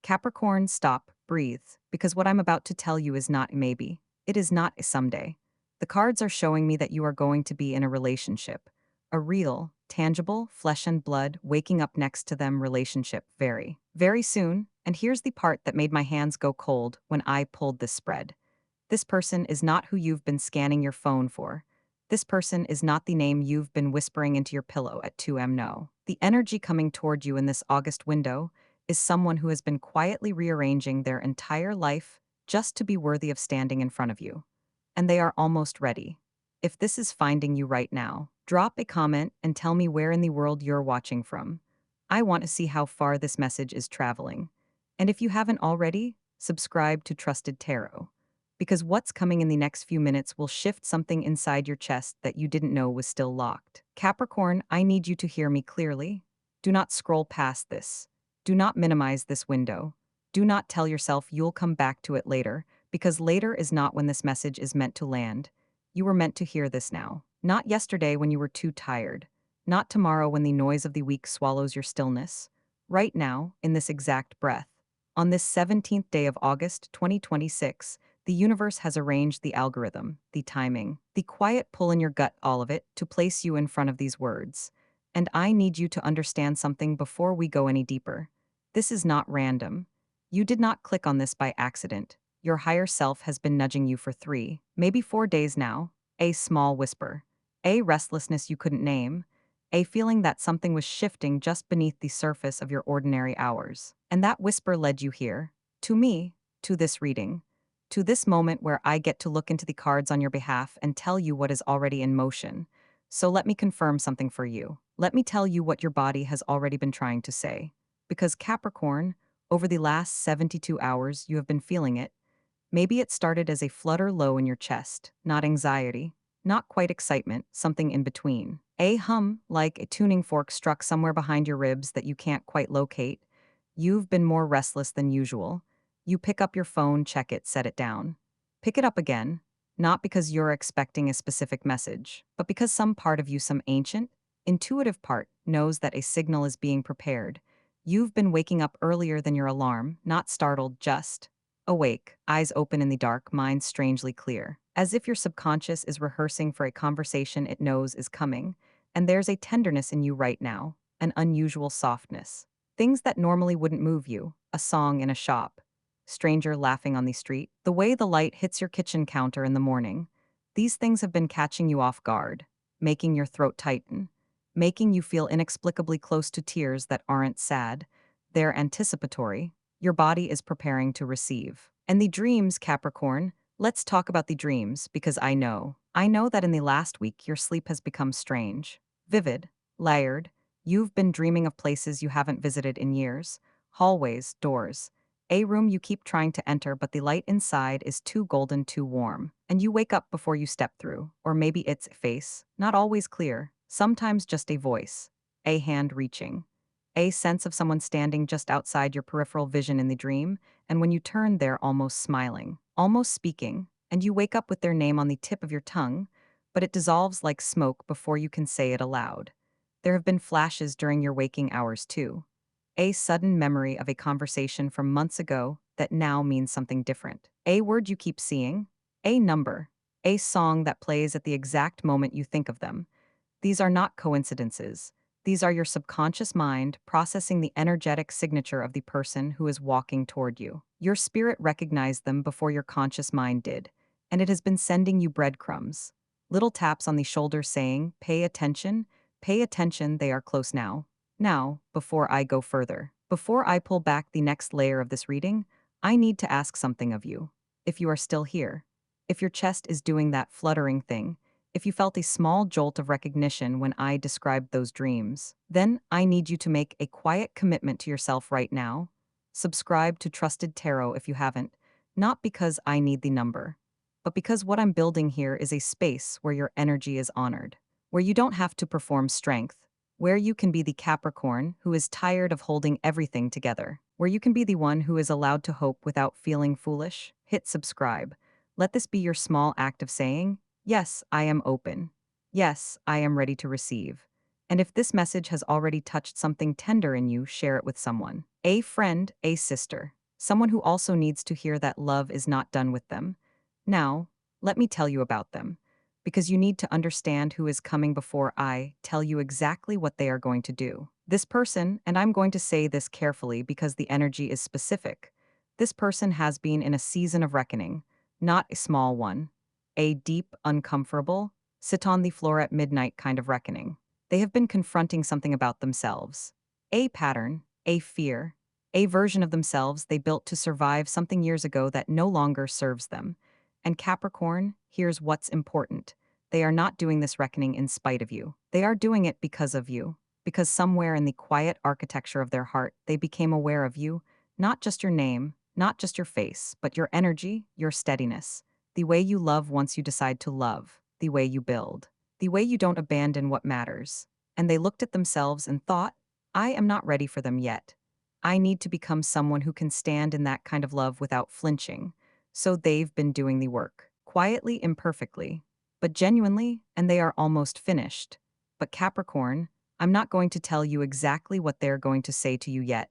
Capricorn, stop, breathe, because what I'm about to tell you is not a maybe. It is not a someday. The cards are showing me that you are going to be in a relationship. A real, tangible, flesh and blood, waking up next to them relationship very, very soon. And here's the part that made my hands go cold when I pulled this spread. This person is not who you've been scanning your phone for. This person is not the name you've been whispering into your pillow at 2 a.m. No. The energy coming toward you in this August window is someone who has been quietly rearranging their entire life just to be worthy of standing in front of you. And they are almost ready. If this is finding you right now, drop a comment and tell me where in the world you're watching from. I want to see how far this message is traveling. And if you haven't already, subscribe to Trusted Tarot, because what's coming in the next few minutes will shift something inside your chest that you didn't know was still locked. Capricorn, I need you to hear me clearly. Do not scroll past this. Do not minimize this window. Do not tell yourself you'll come back to it later, because later is not when this message is meant to land. You were meant to hear this now. Not yesterday when you were too tired. Not tomorrow when the noise of the week swallows your stillness. Right now, in this exact breath. On this 17th day of August 2026, the universe has arranged the algorithm, the timing, the quiet pull in your gut, all of it, to place you in front of these words. And I need you to understand something before we go any deeper. This is not random. You did not click on this by accident. Your higher self has been nudging you for 3, maybe 4 days now. A small whisper. A restlessness you couldn't name. A feeling that something was shifting just beneath the surface of your ordinary hours. And that whisper led you here. To me. To this reading. To this moment where I get to look into the cards on your behalf and tell you what is already in motion. So let me confirm something for you. Let me tell you what your body has already been trying to say. Because Capricorn, over the last 72 hours, you have been feeling it. Maybe it started as a flutter low in your chest, not anxiety, not quite excitement, something in between. A hum, like a tuning fork struck somewhere behind your ribs that you can't quite locate. You've been more restless than usual. You pick up your phone, check it, set it down. Pick it up again, not because you're expecting a specific message, but because some part of you, some ancient, intuitive part, knows that a signal is being prepared. You've been waking up earlier than your alarm, not startled, just awake, eyes open in the dark, mind strangely clear, as if your subconscious is rehearsing for a conversation it knows is coming, and there's a tenderness in you right now, an unusual softness. Things that normally wouldn't move you, a song in a shop, stranger laughing on the street, the way the light hits your kitchen counter in the morning. These things have been catching you off guard, making your throat tighten, making you feel inexplicably close to tears that aren't sad. They're anticipatory. Your body is preparing to receive. And the dreams, Capricorn, let's talk about the dreams, because I know. I know that in the last week your sleep has become strange, vivid, layered. You've been dreaming of places you haven't visited in years, hallways, doors, a room you keep trying to enter but the light inside is too golden, too warm, and you wake up before you step through, or maybe it's a face, not always clear, sometimes just a voice, a hand reaching, a sense of someone standing just outside your peripheral vision in the dream, and when you turn they're almost smiling, almost speaking, and you wake up with their name on the tip of your tongue, but it dissolves like smoke before you can say it aloud. There have been flashes during your waking hours too. A sudden memory of a conversation from months ago that now means something different. A word you keep seeing. A number. A song that plays at the exact moment you think of them. These are not coincidences. These are your subconscious mind processing the energetic signature of the person who is walking toward you. Your spirit recognized them before your conscious mind did, and it has been sending you breadcrumbs. Little taps on the shoulder saying, pay attention, they are close now. Now, before I go further, before I pull back the next layer of this reading, I need to ask something of you. If you are still here, if your chest is doing that fluttering thing, if you felt a small jolt of recognition when I described those dreams, then I need you to make a quiet commitment to yourself right now. Subscribe to Trusted Tarot if you haven't, not because I need the number, but because what I'm building here is a space where your energy is honored, where you don't have to perform strength, where you can be the Capricorn who is tired of holding everything together, where you can be the one who is allowed to hope without feeling foolish. Hit subscribe. Let this be your small act of saying, yes, I am open. Yes, I am ready to receive. And if this message has already touched something tender in you, share it with someone. A friend, a sister, someone who also needs to hear that love is not done with them. Now, let me tell you about them, because you need to understand who is coming before I tell you exactly what they are going to do. This person, and I'm going to say this carefully because the energy is specific, this person has been in a season of reckoning, not a small one, a deep, uncomfortable, sit on the floor at midnight kind of reckoning. They have been confronting something about themselves. A pattern, a fear, a version of themselves they built to survive something years ago that no longer serves them. And Capricorn, here's what's important. They are not doing this reckoning in spite of you. They are doing it because of you. Because somewhere in the quiet architecture of their heart, they became aware of you, not just your name, not just your face, but your energy, your steadiness, the way you love once you decide to love, the way you build, the way you don't abandon what matters. And they looked at themselves and thought, I am not ready for them yet. I need to become someone who can stand in that kind of love without flinching. So they've been doing the work, quietly, imperfectly, but genuinely, and they are almost finished. But Capricorn, I'm not going to tell you exactly what they're going to say to you yet.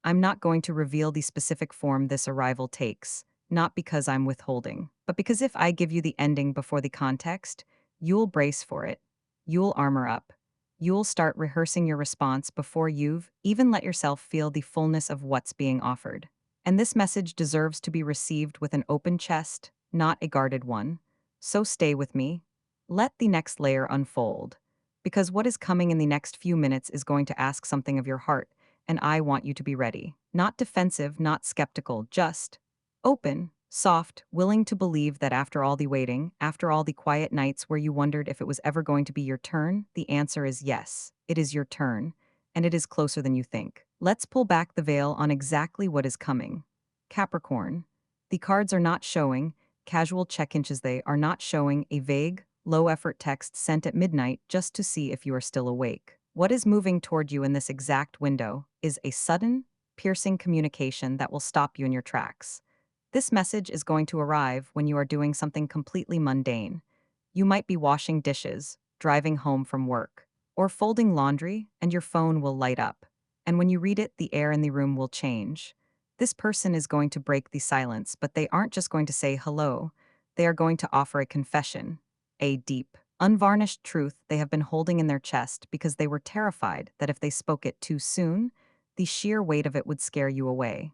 I'm not going to reveal the specific form this arrival takes, not because I'm withholding, but because if I give you the ending before the context, you'll brace for it. You'll armor up. You'll start rehearsing your response before you've even let yourself feel the fullness of what's being offered. And this message deserves to be received with an open chest, not a guarded one. So stay with me. Let the next layer unfold. Because what is coming in the next few minutes is going to ask something of your heart, and I want you to be ready. Not defensive, not skeptical, just open, soft, willing to believe that after all the waiting, after all the quiet nights where you wondered if it was ever going to be your turn, the answer is yes, it is your turn, and it is closer than you think. Let's pull back the veil on exactly what is coming. Capricorn. The cards are not showing, casual check-ins they are not showing a vague, low-effort text sent at midnight just to see if you are still awake. What is moving toward you in this exact window is a sudden, piercing communication that will stop you in your tracks. This message is going to arrive when you are doing something completely mundane. You might be washing dishes, driving home from work, or folding laundry, and your phone will light up. And when you read it, the air in the room will change. This person is going to break the silence, but they aren't just going to say hello. They are going to offer a confession, a deep, unvarnished truth they have been holding in their chest because they were terrified that if they spoke it too soon, the sheer weight of it would scare you away.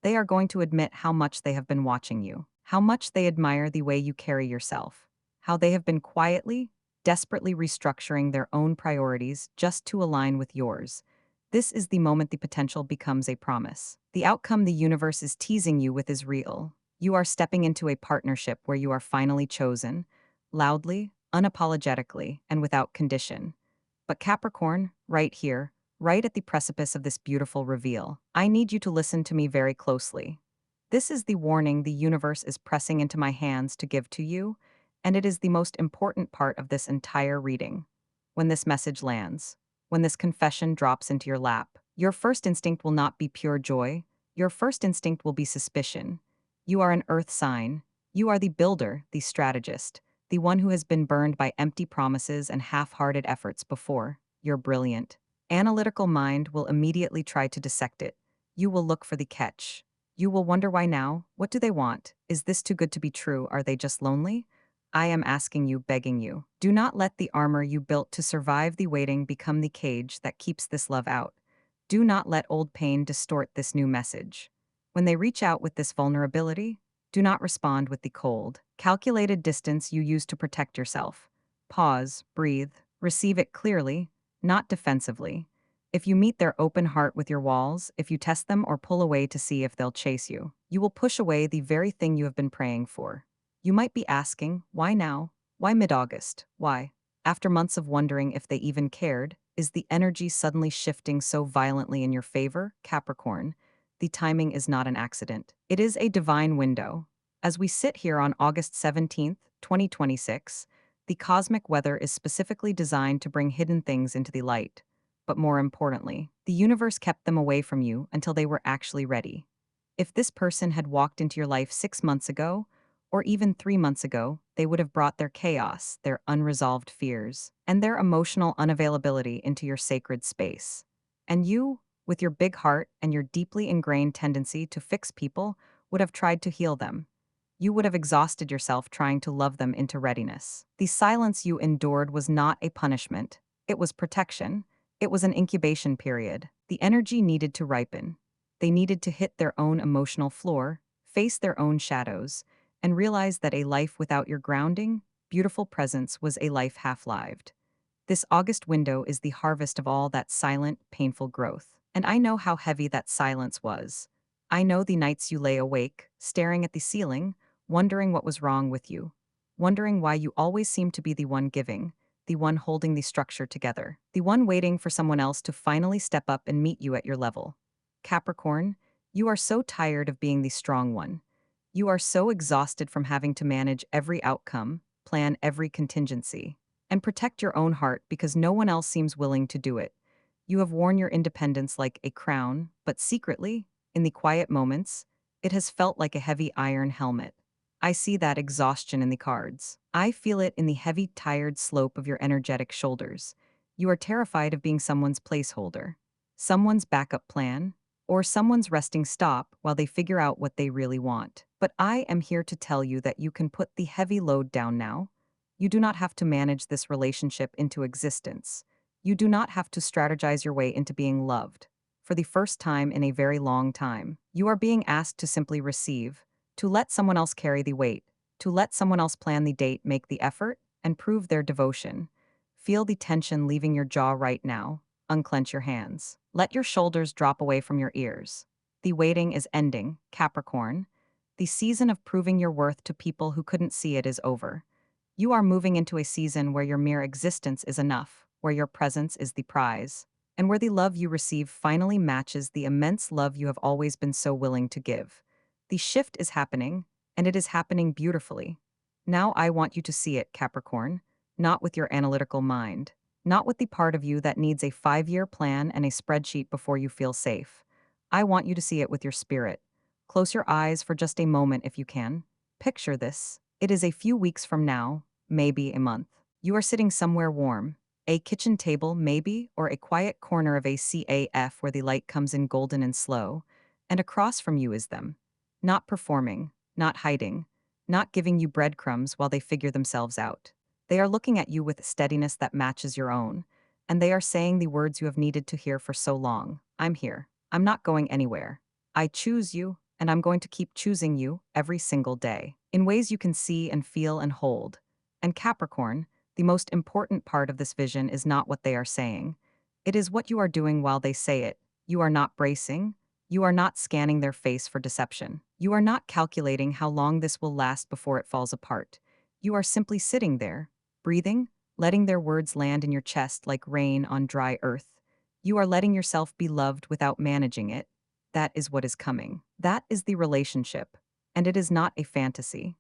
They are going to admit how much they have been watching you, how much they admire the way you carry yourself, how they have been quietly, desperately restructuring their own priorities just to align with yours. This is the moment the potential becomes a promise. The outcome the universe is teasing you with is real. You are stepping into a partnership where you are finally chosen, loudly, unapologetically, and without condition. But Capricorn, right here, right at the precipice of this beautiful reveal, I need you to listen to me very closely. This is the warning the universe is pressing into my hands to give to you, and it is the most important part of this entire reading. When this message lands, when this confession drops into your lap, your first instinct will not be pure joy, your first instinct will be suspicion. You are an earth sign. You are the builder, the strategist, the one who has been burned by empty promises and half-hearted efforts before. You're brilliant. Analytical mind will immediately try to dissect it. You will look for the catch. You will wonder why now. What do they want? Is this too good to be true? Are they just lonely? I am asking you, begging you. Do not let the armor you built to survive the waiting become the cage that keeps this love out. Do not let old pain distort this new message. When they reach out with this vulnerability, do not respond with the cold, calculated distance you use to protect yourself. Pause, breathe, receive it clearly, not defensively. If you meet their open heart with your walls, if you test them or pull away to see if they'll chase you, you will push away the very thing you have been praying for. You might be asking, why now? Why mid-August? Why? After months of wondering if they even cared, is the energy suddenly shifting so violently in your favor, Capricorn? The timing is not an accident. It is a divine window. As we sit here on August 17th, 2026, the cosmic weather is specifically designed to bring hidden things into the light. But more importantly, the universe kept them away from you until they were actually ready. If this person had walked into your life 6 months ago, or even 3 months ago, they would have brought their chaos, their unresolved fears, and their emotional unavailability into your sacred space. And you, with your big heart and your deeply ingrained tendency to fix people, would have tried to heal them. You would have exhausted yourself trying to love them into readiness. The silence you endured was not a punishment. It was protection. It was an incubation period. The energy needed to ripen. They needed to hit their own emotional floor, face their own shadows, and realize that a life without your grounding, beautiful presence was a life half-lived. This August window is the harvest of all that silent, painful growth. And I know how heavy that silence was. I know the nights you lay awake, staring at the ceiling, wondering what was wrong with you, wondering why you always seem to be the one giving, the one holding the structure together, the one waiting for someone else to finally step up and meet you at your level. Capricorn, you are so tired of being the strong one. You are so exhausted from having to manage every outcome, plan every contingency, and protect your own heart because no one else seems willing to do it. You have worn your independence like a crown, but secretly, in the quiet moments, it has felt like a heavy iron helmet. I see that exhaustion in the cards. I feel it in the heavy, tired slope of your energetic shoulders. You are terrified of being someone's placeholder, someone's backup plan, or someone's resting stop while they figure out what they really want. But I am here to tell you that you can put the heavy load down now. You do not have to manage this relationship into existence. You do not have to strategize your way into being loved. For the first time in a very long time, you are being asked to simply receive, to let someone else carry the weight, to let someone else plan the date, make the effort, and prove their devotion. Feel the tension leaving your jaw right now. Unclench your hands. Let your shoulders drop away from your ears. The waiting is ending, Capricorn. The season of proving your worth to people who couldn't see it is over. You are moving into a season where your mere existence is enough, where your presence is the prize, and where the love you receive finally matches the immense love you have always been so willing to give. The shift is happening, and it is happening beautifully. Now I want you to see it, Capricorn, not with your analytical mind, not with the part of you that needs a 5-year plan and a spreadsheet before you feel safe. I want you to see it with your spirit. Close your eyes for just a moment if you can. Picture this. It is a few weeks from now, maybe a month. You are sitting somewhere warm, a kitchen table maybe, or a quiet corner of a CAF where the light comes in golden and slow, and across from you is them. Not performing, not hiding, not giving you breadcrumbs while they figure themselves out. They are looking at you with a steadiness that matches your own, and they are saying the words you have needed to hear for so long. I'm here. I'm not going anywhere. I choose you, and I'm going to keep choosing you every single day, in ways you can see and feel and hold. And Capricorn, the most important part of this vision is not what they are saying. It is what you are doing while they say it. You are not bracing. You are not scanning their face for deception. You are not calculating how long this will last before it falls apart. You are simply sitting there, breathing, letting their words land in your chest like rain on dry earth. You are letting yourself be loved without managing it. That is what is coming. That is the relationship. And it is not a fantasy.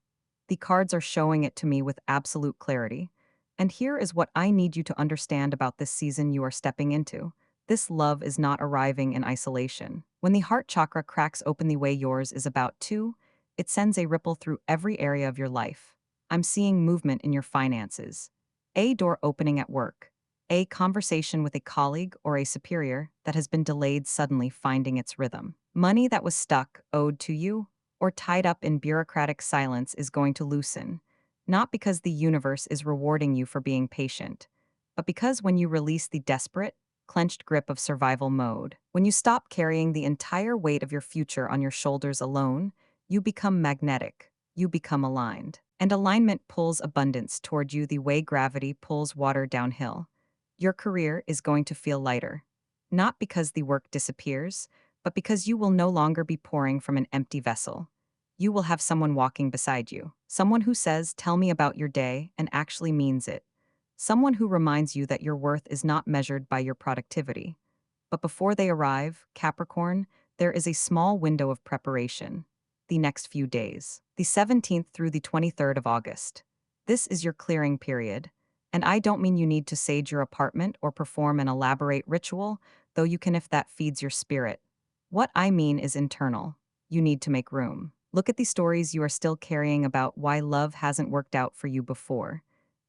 The cards are showing it to me with absolute clarity. And here is what I need you to understand about this season you are stepping into. This love is not arriving in isolation. When the heart chakra cracks open the way yours is about to, it sends a ripple through every area of your life. I'm seeing movement in your finances, a door opening at work, a conversation with a colleague or a superior that has been delayed suddenly finding its rhythm. Money that was stuck, owed to you, or tied up in bureaucratic silence is going to loosen, not because the universe is rewarding you for being patient, but because when you release the desperate, clenched grip of survival mode, when you stop carrying the entire weight of your future on your shoulders alone, you become magnetic, you become aligned. And alignment pulls abundance toward you the way gravity pulls water downhill. Your career is going to feel lighter, not because the work disappears, but because you will no longer be pouring from an empty vessel. You will have someone walking beside you, someone who says, "Tell me about your day," and actually means it. Someone who reminds you that your worth is not measured by your productivity. But before they arrive, Capricorn, there is a small window of preparation. The next few days, the 17th through the 23rd of August. This is your clearing period. And I don't mean you need to sage your apartment or perform an elaborate ritual, though you can if that feeds your spirit. What I mean is internal. You need to make room. Look at the stories you are still carrying about why love hasn't worked out for you before.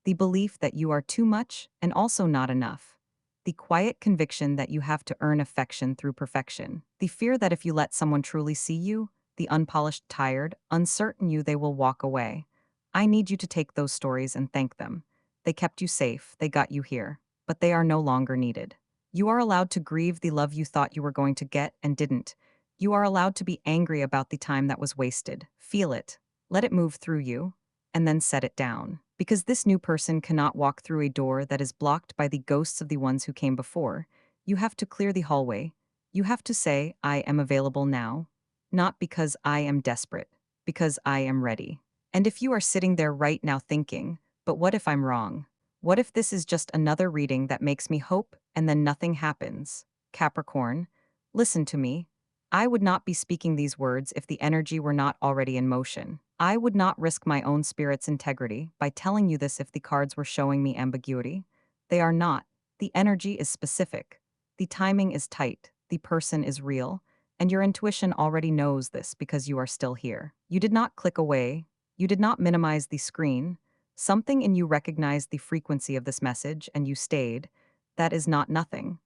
The belief that you are too much and also not enough. the quiet conviction that you have to earn affection through perfection, the fear that if you let someone truly see you, the unpolished, tired, uncertain you, they will walk away. I need you to take those stories and thank them. They kept you safe, they got you here, but they are no longer needed. You are allowed to grieve the love you thought you were going to get and didn't. You are allowed to be angry about the time that was wasted. Feel it, let it move through you, and then set it down. Because this new person cannot walk through a door that is blocked by the ghosts of the ones who came before, you have to clear the hallway. You have to say, I am available now. Not because I am desperate, because I am ready. And if you are sitting there right now thinking, but what if I'm wrong? What if this is just another reading that makes me hope and then nothing happens? Capricorn, listen to me. I would not be speaking these words if the energy were not already in motion. I would not risk my own spirit's integrity by telling you this if the cards were showing me ambiguity. They are not. The energy is specific. The timing is tight. The person is real. And your intuition already knows this because you are still here. You did not click away. You did not minimize the screen. Something in you recognized the frequency of this message and you stayed. That is not nothing.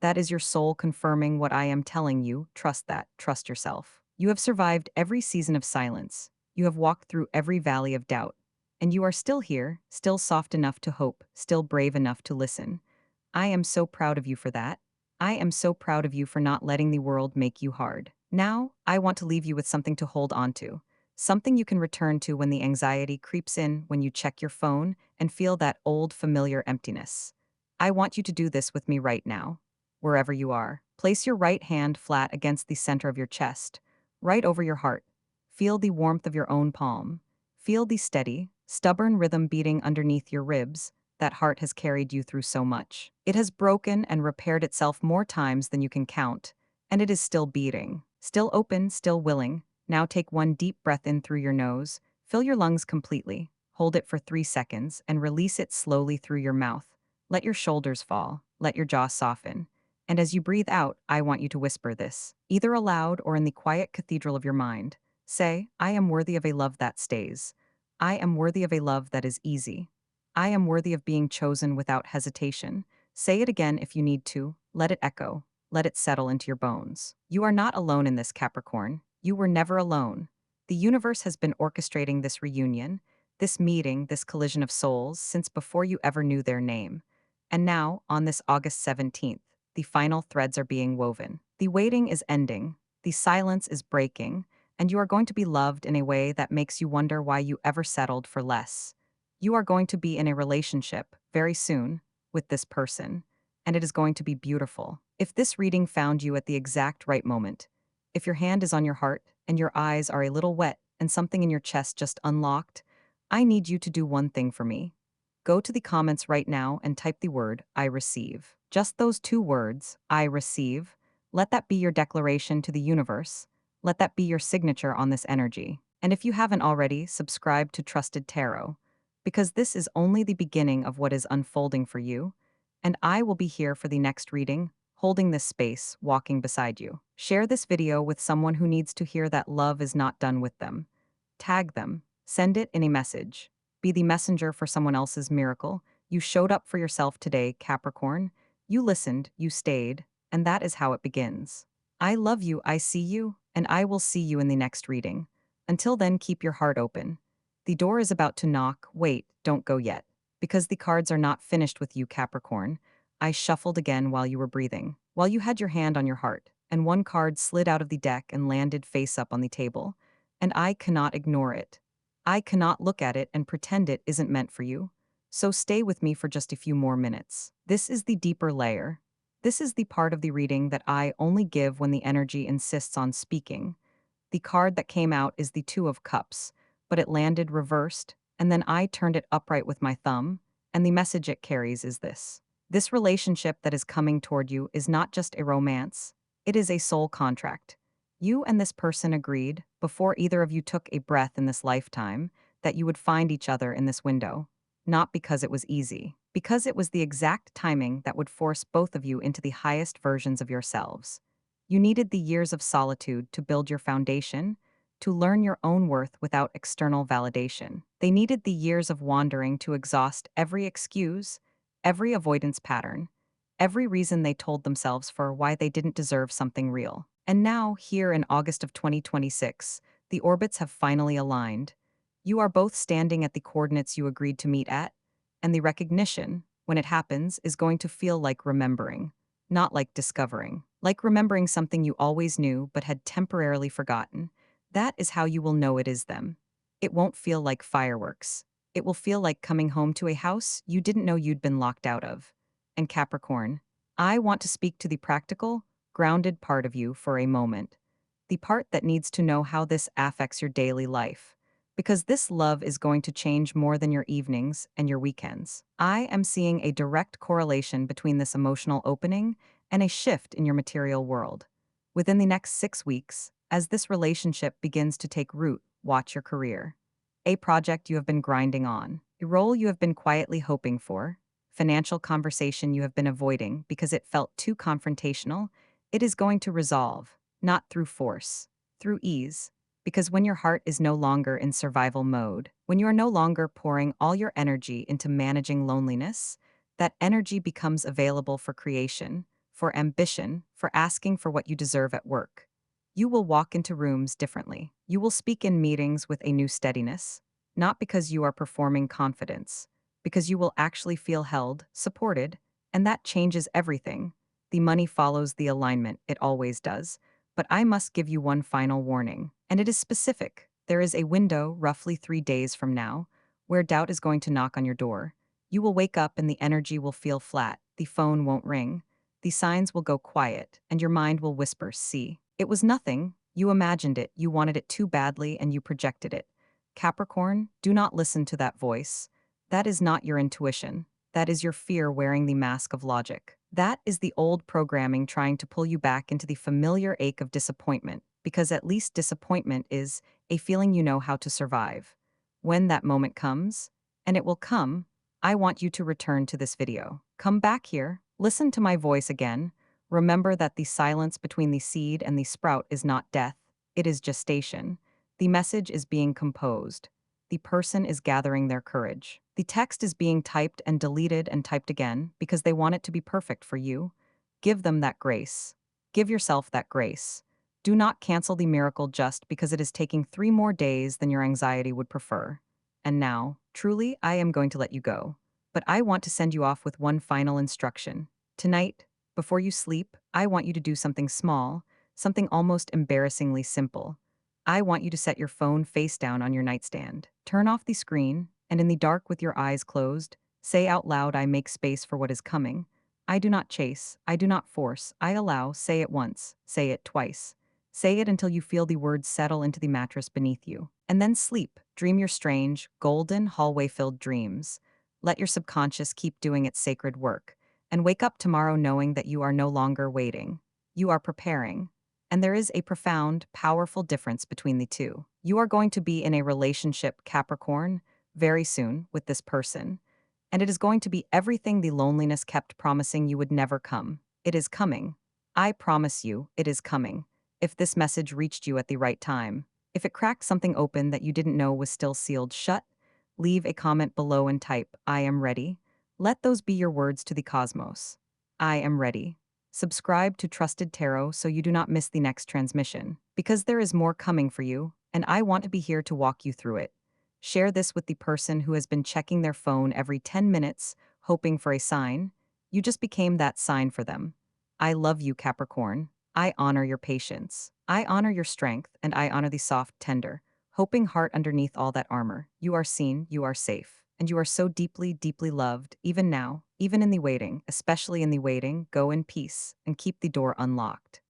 That is your soul confirming what I am telling you. Trust that. Trust yourself. You have survived every season of silence. You have walked through every valley of doubt. And you are still here, still soft enough to hope, still brave enough to listen. I am so proud of you for that. I am so proud of you for not letting the world make you hard. Now, I want to leave you with something to hold on to. Something you can return to when the anxiety creeps in, when you check your phone and feel that old familiar emptiness. I want you to do this with me right now. Wherever you are, place your right hand flat against the center of your chest, right over your heart. Feel the warmth of your own palm. Feel the steady, stubborn rhythm beating underneath your ribs. That heart has carried you through so much. It has broken and repaired itself more times than you can count, and it is still beating. Still open, still willing. Now take one deep breath in through your nose. Fill your lungs completely. Hold it for 3 seconds and release it slowly through your mouth. Let your shoulders fall. Let your jaw soften. And as you breathe out, I want you to whisper this, either aloud or in the quiet cathedral of your mind. Say, I am worthy of a love that stays. I am worthy of a love that is easy. I am worthy of being chosen without hesitation. Say it again if you need to. Let it echo. Let it settle into your bones. You are not alone in this, Capricorn. You were never alone. The universe has been orchestrating this reunion, this meeting, this collision of souls since before you ever knew their name. And now, on this August 17th, the final threads are being woven. The waiting is ending. The silence is breaking. And you are going to be loved in a way that makes you wonder why you ever settled for less. You are going to be in a relationship very soon with this person, and it is going to be beautiful. If this reading found you at the exact right moment, if your hand is on your heart and your eyes are a little wet and something in your chest just unlocked, I need you to do one thing for me. Go to the comments right now and type the word, I receive. Just those 2 words, I receive. Let that be your declaration to the universe. Let that be your signature on this energy. And if you haven't already, subscribe to Trusted Tarot, because this is only the beginning of what is unfolding for you, and I will be here for the next reading, holding this space, walking beside you. Share this video with someone who needs to hear that love is not done with them. Tag them, send it in a message. Be the messenger for someone else's miracle. You showed up for yourself today, Capricorn. You listened, you stayed, and that is how it begins. I love you, I see you, and I will see you in the next reading. Until then, keep your heart open. The door is about to knock. Wait, don't go yet. Because the cards are not finished with you, Capricorn. I shuffled again while you were breathing, while you had your hand on your heart, and one card slid out of the deck and landed face up on the table. And I cannot ignore it. I cannot look at it and pretend it isn't meant for you. So stay with me for just a few more minutes. This is the deeper layer. This is the part of the reading that I only give when the energy insists on speaking. The card that came out is the 2 of Cups, but it landed reversed, and then I turned it upright with my thumb, and the message it carries is this. This relationship that is coming toward you is not just a romance, it is a soul contract. You and this person agreed, before either of you took a breath in this lifetime, that you would find each other in this window. Not because it was easy, because it was the exact timing that would force both of you into the highest versions of yourselves. You needed the years of solitude to build your foundation, to learn your own worth without external validation. They needed the years of wandering to exhaust every excuse, every avoidance pattern. every reason they told themselves for why they didn't deserve something real. And now, here in August of 2026, the orbits have finally aligned. You are both standing at the coordinates you agreed to meet at, and the recognition, when it happens, is going to feel like remembering, not like discovering. Like remembering something you always knew but had temporarily forgotten. That is how you will know it is them. It won't feel like fireworks. It will feel like coming home to a house you didn't know you'd been locked out of. And Capricorn, I want to speak to the practical, grounded part of you for a moment. The part that needs to know how this affects your daily life. Because this love is going to change more than your evenings and your weekends. I am seeing a direct correlation between this emotional opening and a shift in your material world. Within the next 6 weeks, as this relationship begins to take root, watch your career. A project you have been grinding on, a role you have been quietly hoping for, financial conversation you have been avoiding because it felt too confrontational, it is going to resolve, not through force, through ease. Because when your heart is no longer in survival mode, when you are no longer pouring all your energy into managing loneliness, that energy becomes available for creation, for ambition, for asking for what you deserve at work. You will walk into rooms differently. You will speak in meetings with a new steadiness, not because you are performing confidence, because you will actually feel held, supported, and that changes everything. The money follows the alignment, it always does. But I must give you one final warning, and it is specific. There is a window, roughly 3 days from now, where doubt is going to knock on your door. You will wake up and the energy will feel flat, the phone won't ring, the signs will go quiet, and your mind will whisper, see. It was nothing. You imagined it, you wanted it too badly, and you projected it. Capricorn, do not listen to that voice. That is not your intuition. That is your fear wearing the mask of logic. That is the old programming trying to pull you back into the familiar ache of disappointment, because at least disappointment is a feeling you know how to survive. When that moment comes, and it will come, I want you to return to this video. Come back here, listen to my voice again. Remember that the silence between the seed and the sprout is not death, it is gestation. The message is being composed. The person is gathering their courage. The text is being typed and deleted and typed again because they want it to be perfect for you. Give them that grace. Give yourself that grace. Do not cancel the miracle just because it is taking 3 more days than your anxiety would prefer. And now, truly, I am going to let you go. But I want to send you off with one final instruction. Tonight, before you sleep, I want you to do something small, something almost embarrassingly simple. I want you to set your phone face down on your nightstand. Turn off the screen, and in the dark with your eyes closed, say out loud, I make space for what is coming. I do not chase, I do not force, I allow, say it once, say it twice. Say it until you feel the words settle into the mattress beneath you. And then sleep. Dream your strange, golden, hallway-filled dreams. Let your subconscious keep doing its sacred work. And wake up tomorrow knowing that you are no longer waiting. You are preparing. And there is a profound, powerful difference between the two. You are going to be in a relationship, Capricorn, very soon with this person. And it is going to be everything the loneliness kept promising you would never come. It is coming. I promise you, it is coming. If this message reached you at the right time, if it cracked something open that you didn't know was still sealed shut, leave a comment below and type, I am ready. Let those be your words to the cosmos. I am ready. Subscribe to Trusted Tarot so you do not miss the next transmission, because there is more coming for you, and I want to be here to walk you through it. Share this with the person who has been checking their phone every 10 minutes, hoping for a sign. You just became that sign for them. I love you, Capricorn. I honor your patience. I honor your strength, and I honor the soft, tender, hoping heart underneath all that armor. You are seen, you are safe, and you are so deeply, deeply loved, even now, even in the waiting, especially in the waiting. Go in peace and keep the door unlocked.